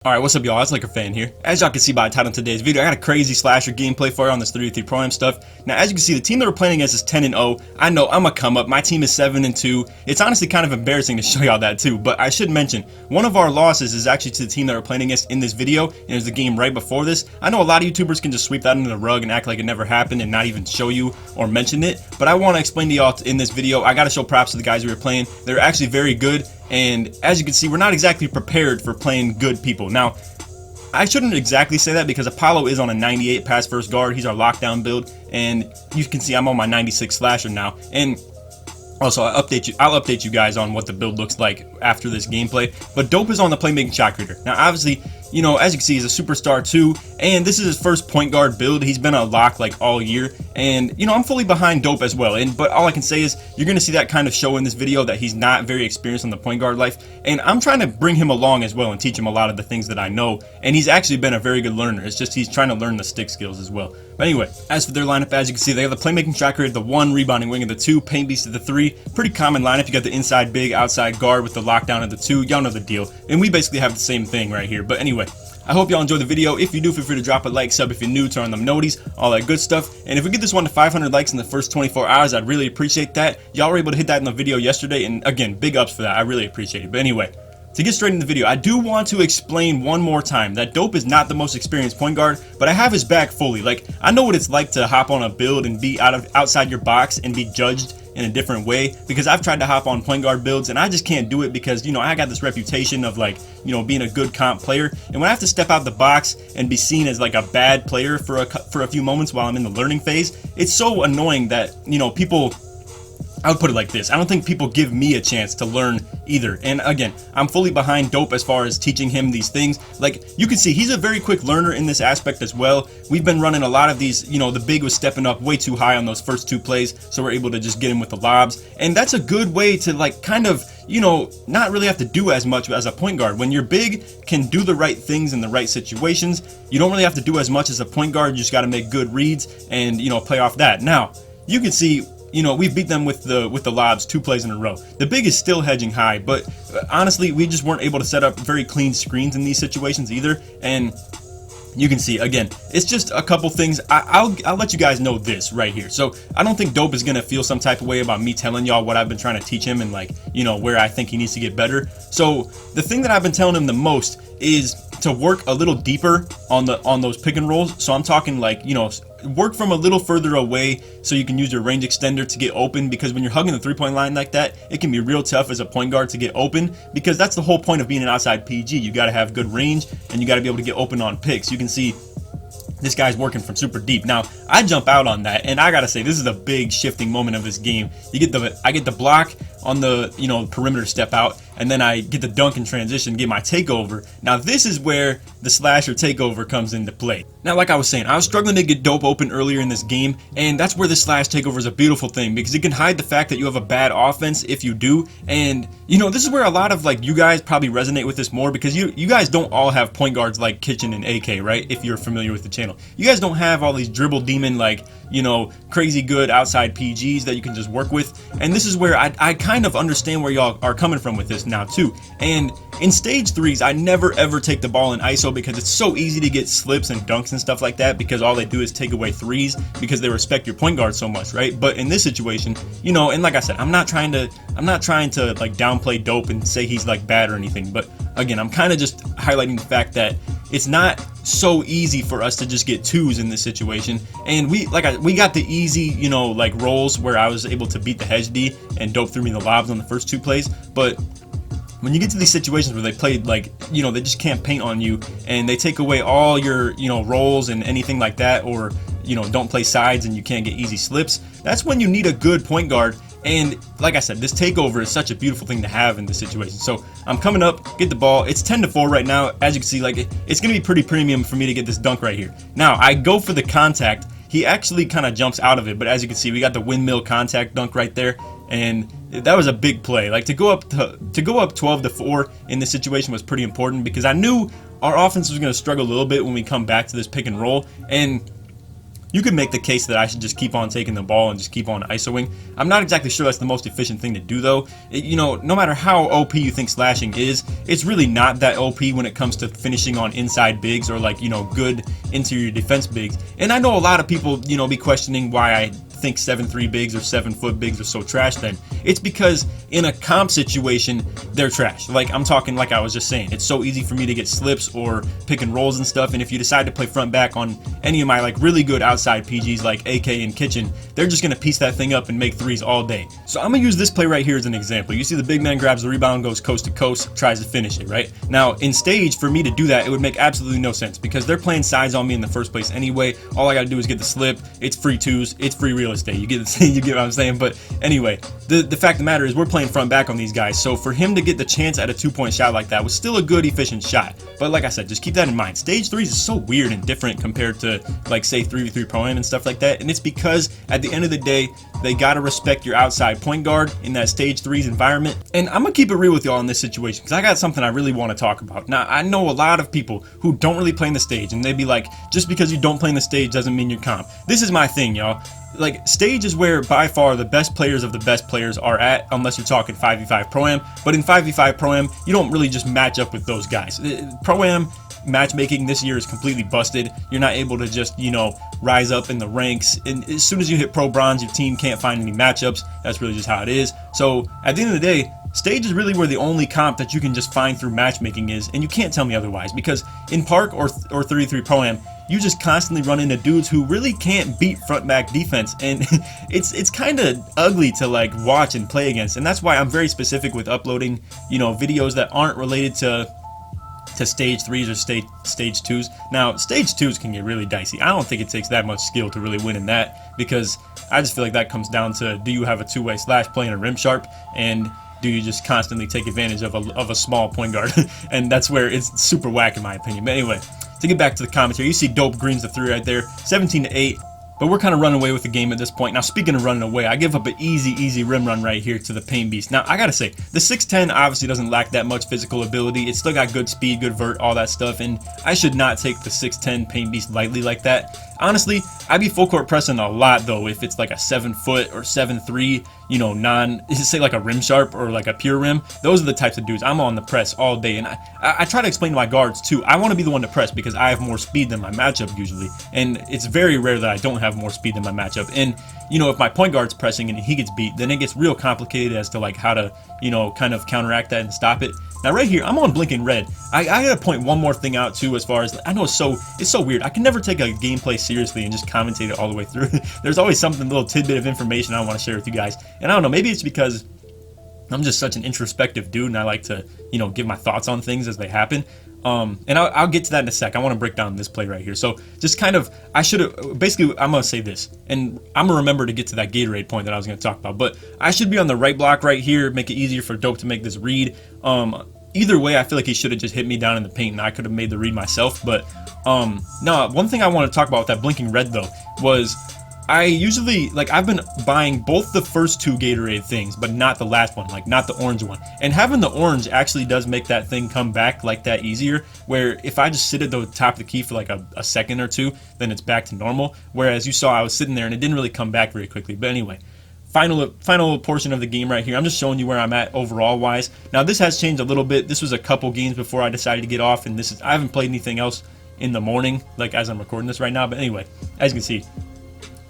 Alright, what's up y'all, it's LakerFan here. As y'all can see by the title of today's video, I got a crazy slasher gameplay for you on this 3v3 Pro-Am stuff. Now as you can see, the team that we're playing against is 10-0. I know, I'm a come up, my team is 7-2. It's honestly kind of embarrassing to show y'all that too, but I should mention, one of our losses is actually to the team that we're playing against in this video, and it was the game right before this. I know a lot of YouTubers can just sweep that under the rug and act like it never happened and not even show you or mention it, but I want to explain to y'all in this video. I gotta show props to the guys we were playing. They're actually very good, and as you can see, we're not exactly prepared for playing good people. Now, I shouldn't exactly say that because Apollo is on a 98 pass first guard. He's our lockdown build, and you can see I'm on my 96 slasher now. And also, I'll update you guys on what the build looks like after this gameplay. But Dope is on the playmaking shot creator. Now, obviously, you know, as you can see, he's a superstar too, and this is his first point guard build. He's been a lock like all year, and you know, I'm fully behind Dope as well. But all I can say is you're gonna see that kind of show in this video that he's not very experienced on the point guard life, and I'm trying to bring him along as well and teach him a lot of the things that I know. And he's actually been a very good learner. It's just he's trying to learn the stick skills as well. But anyway, as for their lineup, as you can see, they have the playmaking shot creator, the 1 rebounding wing, and the 2 paint beast at the 3. Pretty common lineup. You got the inside big, outside guard with the lockdown at the 2. Y'all know the deal. And we basically have the same thing right here. But anyway, I hope y'all enjoyed the video. If you do, feel free to drop a like, sub if you're new, turn on them noties, all that good stuff. And if we get this one to 500 likes in the first 24 hours, I'd really appreciate that. Y'all were able to hit that in the video yesterday, and again, big ups for that. I really appreciate it. But anyway, to get straight into the video, I do want to explain one more time that Dope is not the most experienced point guard, but I have his back fully. Like, I know what it's like to hop on a build and be outside your box and be judged in a different way, because I've tried to hop on point guard builds and I just can't do it because, you know, I got this reputation of, like, you know, being a good comp player, and when I have to step out the box and be seen as like a bad player for a few moments while I'm in the learning phase, it's so annoying that, you know, people, I would put it like this, I don't think people give me a chance to learn either. And again, I'm fully behind Dope as far as teaching him these things. Like, you can see he's a very quick learner in this aspect as well. We've been running a lot of these, you know, the big was stepping up way too high on those first 2 plays, so we're able to just get him with the lobs. And that's a good way to, like, kind of, you know, not really have to do as much as a point guard. When you're big, can do the right things in the right situations, you don't really have to do as much as a point guard. You just got to make good reads and, you know, play off that. Now, you can see, you know, we've beat them with the lobs 2 plays in a row. The big is still hedging high, but honestly, we just weren't able to set up very clean screens in these situations either. And you can see, again, it's just a couple things. I'll let you guys know this right here. So I don't think Dope is gonna feel some type of way about me telling y'all what I've been trying to teach him and, like, you know, where I think he needs to get better. So the thing that I've been telling him the most is to work a little deeper on those pick and rolls. So I'm talking, like, you know, work from a little further away so you can use your range extender to get open, because when you're hugging the 3-point line like that, it can be real tough as a point guard to get open, because that's the whole point of being an outside PG. You got to have good range and you got to be able to get open on picks. You can see this guy's working from super deep. Now, I jump out on that, and I gotta say, this is a big shifting moment of this game. I get the block on the, you know, perimeter step out, and then I get the dunk in transition, get my takeover. Now, this is where the slasher takeover comes into play. Now, like I was saying, I was struggling to get Dope open earlier in this game, and that's where the slash takeover is a beautiful thing, because it can hide the fact that you have a bad offense if you do. And, you know, this is where a lot of, like, you guys probably resonate with this more, because you guys don't all have point guards like Kitchen and AK, right? If you're familiar with the channel. You guys don't have all these dribble demon, like, you know, crazy good outside PGs that you can just work with. And this is where I kind of understand where y'all are coming from with this now too. And in stage 3s, I never ever take the ball in ISO, because it's so easy to get slips and dunks and stuff like that, because all they do is take away 3s because they respect your point guard so much, right? But in this situation, you know, and like I said, I'm not trying to like downplay Dope and say he's like bad or anything, but again, I'm kind of just highlighting the fact that it's not so easy for us to just get 2s in this situation. And we got the easy, you know, like rolls where I was able to beat the hedge D and Dope threw me the lobs on the first 2 plays. But when you get to these situations where they played, like, you know, they just can't paint on you and they take away all your, you know, rolls and anything like that, or, you know, don't play sides and you can't get easy slips, that's when you need a good point guard. And like I said, this takeover is such a beautiful thing to have in this situation. So I'm coming up, get the ball. It's 10-4 right now. As you can see, like, it's gonna be pretty premium for me to get this dunk right here. Now I go for the contact. He actually kind of jumps out of it, but as you can see, we got the windmill contact dunk right there, and that was a big play. Like, to go up 12-4 in this situation was pretty important, because I knew our offense was going to struggle a little bit when we come back to this pick and roll. And You could make the case that I should just keep on taking the ball and just keep on isoing. I'm not exactly sure that's the most efficient thing to do though. You know, no matter how OP you think slashing is, it's really not that OP when it comes to finishing on inside bigs or like, you know, good interior defense bigs. And I know a lot of people, you know, be questioning why I think 7'3" bigs or 7-foot bigs are so trash. Then it's because in a comp situation they're trash. Like I'm talking, like I was just saying, it's so easy for me to get slips or pick and rolls and stuff, and if you decide to play front back on any of my like really good outside PGs like AK and Kitchen, they're just gonna piece that thing up and make threes all day. So I'm gonna use this play right here as an example. You see the big man grabs the rebound, goes coast to coast, tries to finish it, right? Now in stage, for me to do that, it would make absolutely no sense because they're playing sides on me in the first place anyway. All I gotta do is get the slip, it's free twos, it's free real estate. You get what I'm saying? But anyway, the fact of the matter is we're playing front back on these guys, so for him to get the chance at a 2-point shot like that was still a good efficient shot. But like I said, just keep that in mind. Stage 3s is so weird and different compared to like say 3v3 Pro-Am and stuff like that, and it's because at the end of the day they gotta respect your outside point guard in that stage 3s environment. And I'm gonna keep it real with y'all in this situation because I got something I really want to talk about. Now I know a lot of people who don't really play in the stage, and they'd be like, just because you don't play in the stage doesn't mean you're comp. This is my thing, y'all. Like, stage is where by far the best players of the best players are at, unless you're talking 5v5 Pro-Am. But in 5v5 Pro-Am, you don't really just match up with those guys. Pro-Am matchmaking this year is completely busted. You're not able to just, you know, rise up in the ranks, and as soon as you hit Pro Bronze, your team can't find any matchups. That's really just how it is. So at the end of the day, stage is really where the only comp that you can just find through matchmaking is, and you can't tell me otherwise, because in Park or 3v3 Pro-Am, you just constantly run into dudes who really can't beat front back defense, and it's kind of ugly to like watch and play against. And that's why I'm very specific with uploading, you know, videos that aren't related to stage 3s or stage 2s. Now stage 2s can get really dicey. I don't think it takes that much skill to really win in that, because I just feel like that comes down to, do you have a two-way slash playing a rim sharp, and do you just constantly take advantage of a small point guard? And that's where it's super whack in my opinion. But anyway, to get back to the commentary, you see Dope greens the 3 right there, 17-8. But we're kind of running away with the game at this point. Now, speaking of running away, I give up an easy rim run right here to the Pain Beast. Now, I gotta say, the 6'10 obviously doesn't lack that much physical ability. It's still got good speed, good vert, all that stuff, and I should not take the 6'10 Pain Beast lightly like that. Honestly, I'd be full court pressing a lot though if it's like a 7-foot or 7'3", you know, say like a rim sharp or like a pure rim. Those are the types of dudes I'm on the press all day, and I try to explain to my guards too. I want to be the one to press because I have more speed than my matchup usually, and it's very rare that I don't have more speed than my matchup. And you know, if my point guard's pressing and he gets beat, then it gets real complicated as to like how to, you know, kind of counteract that and stop it. Now right here, I'm on blinking red. I gotta point one more thing out too, as far as, I know it's so weird. I can never take a gameplay seriously and just commentate it all the way through. There's always something, little tidbit of information I want to share with you guys. And I don't know, maybe it's because I'm just such an introspective dude and I like to, you know, give my thoughts on things as they happen. And I'll get to that in a sec. I want to break down this play right here. So just kind of, basically I'm going to say this, and I'm going to remember to get to that Gatorade point that I was going to talk about, but I should be on the right block right here, make it easier for Dope to make this read. Either way, I feel like he should have just hit me down in the paint and I could have made the read myself. But no, one thing I want to talk about with that blinking red though was, I usually, like, I've been buying both the first 2 Gatorade things, but not the last one, like not the orange one. And having the orange actually does make that thing come back like that easier, where if I just sit at the top of the key for like a second or two, then it's back to normal. Whereas you saw I was sitting there and it didn't really come back very quickly. But anyway, final portion of the game right here. I'm just showing you where I'm at overall wise. Now this has changed a little bit. This was a couple games before I decided to get off, and I haven't played anything else in the morning, like as I'm recording this right now. But anyway, as you can see,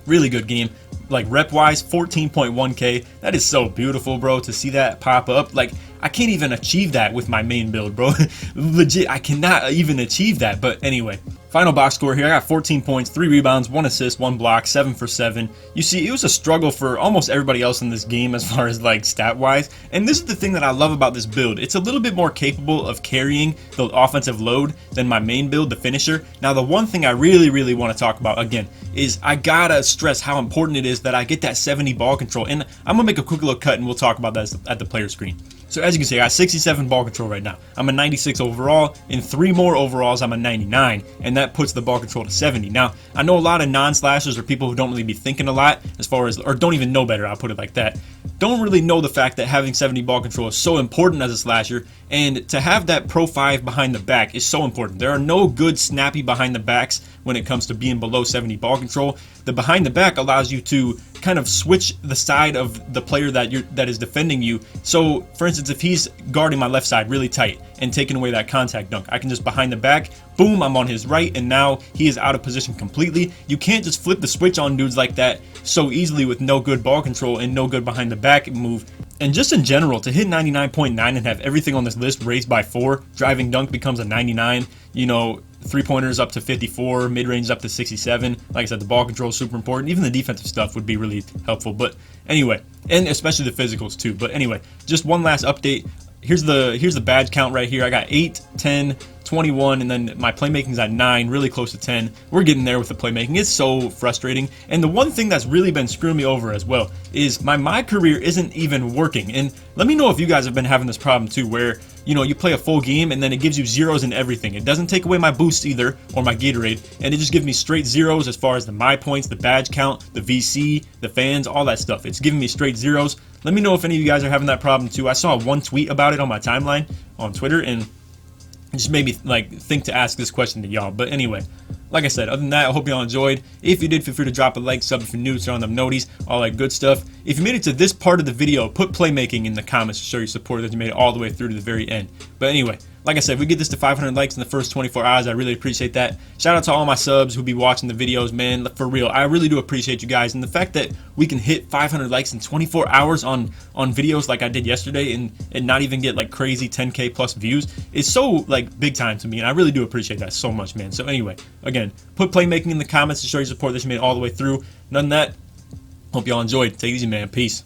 really good game. Like rep wise, 14.1k. That is so beautiful, bro, to see that pop up. Like, I can't even achieve that with my main build, bro. Legit, I cannot even achieve that. But anyway, final box score here. I got 14 points, 3 rebounds, 1 assist, 1 block, 7 for 7. You see, it was a struggle for almost everybody else in this game as far as like stat wise. And this is the thing that I love about this build. It's a little bit more capable of carrying the offensive load than my main build, the finisher. Now, the one thing I really want to talk about again is I gotta stress how important it is that I get that 70 ball control. And I'm gonna make a quick little cut and we'll talk about that at the player screen. So as you can see, I got 67 ball control right now. I'm a 96 overall. In 3 more overalls, I'm a 99, and that puts the ball control to 70. Now, I know a lot of non-slashers or people who don't really be thinking a lot as far as, or don't even know better, I'll put it like that, don't really know the fact that having 70 ball control is so important as a slasher, and to have that Pro 5 behind the back is so important. There are no good snappy behind the backs when it comes to being below 70 ball control. The behind the back allows you to kind of switch the side of the player that is defending you. So for instance, if he's guarding my left side really tight and taking away that contact dunk, I can just behind the back, boom, I'm on his right, and now he is out of position completely. You can't just flip the switch on dudes like that so easily with no good ball control and no good behind the back move. And just in general, to hit 99.9 and have everything on this list raised by 4, driving dunk becomes a 99, you know, three-pointers up to 54, mid-range up to 67. Like I said, the ball control is super important. Even the defensive stuff would be really helpful. But anyway, and especially the physicals too. But anyway, just one last update. Here's the badge count right here. I got 8, 10, 21, and then my playmaking's at 9, really close to 10. We're getting there with the playmaking. It's so frustrating. And the one thing that's really been screwing me over as well is my career isn't even working. And let me know if you guys have been having this problem too, where, you know, you play a full game and then it gives you zeros in everything. It doesn't take away my boost either, or my Gatorade, and it just gives me straight zeros as far as the my points, the badge count, the VC, the fans, all that stuff. It's giving me straight zeros. Let me know if any of you guys are having that problem too. I saw one tweet about it on my timeline on Twitter, and it just made me like think to ask this question to y'all. But anyway, like I said, other than that, I hope y'all enjoyed. If you did, feel free to drop a like, sub if you're new, turn on them noties, all that good stuff. If you made it to this part of the video, put playmaking in the comments to show your support that you made it all the way through to the very end. But anyway, like I said, if we get this to 500 likes in the first 24 hours, I really appreciate that. Shout out to all my subs who be watching the videos, man. For real, I really do appreciate you guys. And the fact that we can hit 500 likes in 24 hours on videos like I did yesterday and not even get like crazy 10K plus views is so like big time to me. And I really do appreciate that so much, man. So anyway, again, put playmaking in the comments to show your support that you made it all the way through. None of that. Hope y'all enjoyed. Take it easy, man. Peace.